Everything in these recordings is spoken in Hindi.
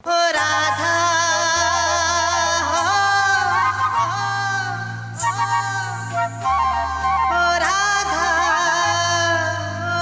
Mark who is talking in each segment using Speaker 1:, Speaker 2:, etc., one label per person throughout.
Speaker 1: ओ राधा ओ राधा ओ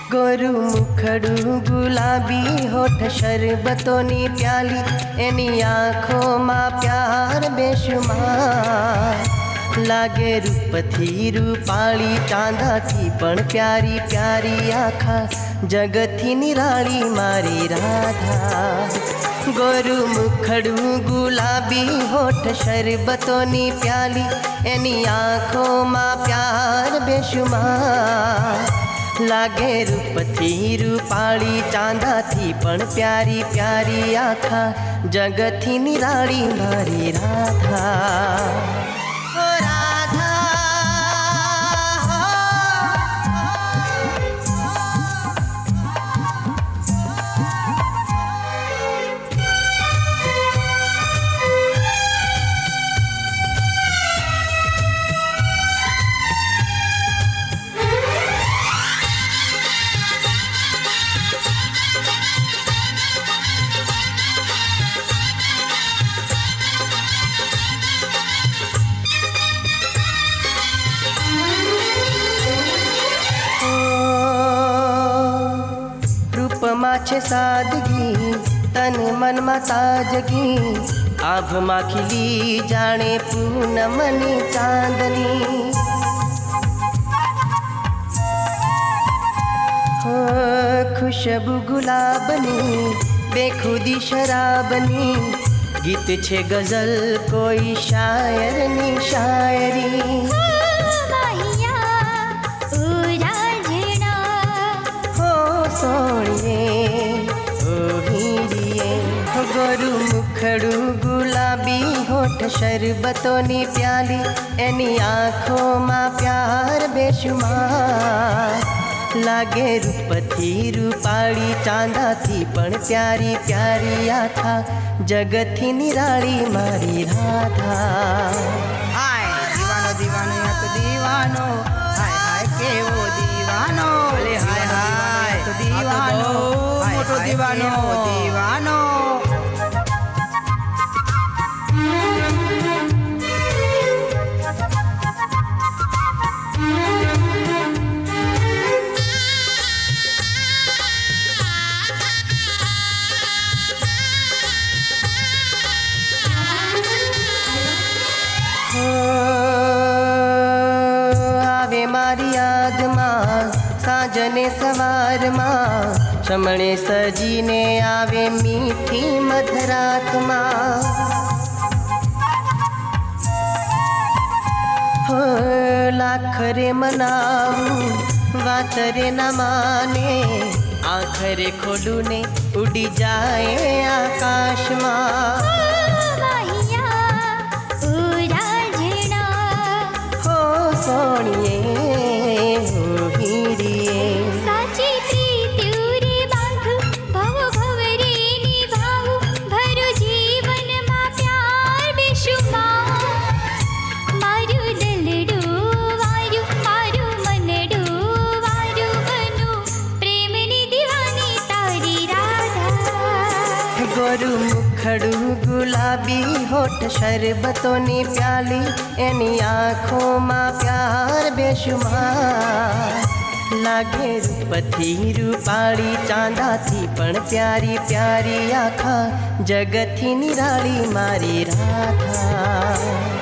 Speaker 1: गोरु मुखड़ू गुलाबी होठ शरबतोनी प्याली एनी आँखों मां प्यार बेशुमार लागे रूपथी रूपाली चांदा थी पण प्यारी प्यारी आखा जगथी निराली मारी राधा। गोरु मुखड़ू गुलाबी होठ शरबतोनी प्याली एनी आँखों मां प्यार बेशुमार लागे रूपथी रूपाली चांदा थी पण प्यारी प्यारी आखा जगथी निराली मारी राधा। ओ राधा माछे सादगी तन मन मा ताजगी आभ मा खिली जाने पूनमनी चांदनी हो खुशबू गुलाबनी बेखुदी शराबनी गीत छे गजल कोई शायर नी शायरी गोरु मुखड़ू गुलाबी होठ शरबतोनी प्याली एनी आँखों मां प्यार बेशुमार लागे रूपथी रूपाली चांदा थी पण प्यारी प्यारी आखा जगथी निराली मारी राधा।
Speaker 2: हाय दीवानो दीवानो या तो दीवानो हाय हाय केवो दीवानो अरे हाय हाय तो दीवानो मोटो दीवानो दीवानो
Speaker 1: आवे मारी याद मां साजने सवार मां शमणे सजीने आवे मीठी मधरात मां हो लाखरे मनाऊं वातरे न माने आखरे खोलू ने उड़ी जाए आकाश मां गोरु मुखड़ू गुलाबी होठ शरबतोनी प्याली एनी आँखों मां प्यार बेशुमार लागे रूपथी रूपाली चांदा थी पण प्यारी प्यारी आखा जगथी निराली मारी राधा।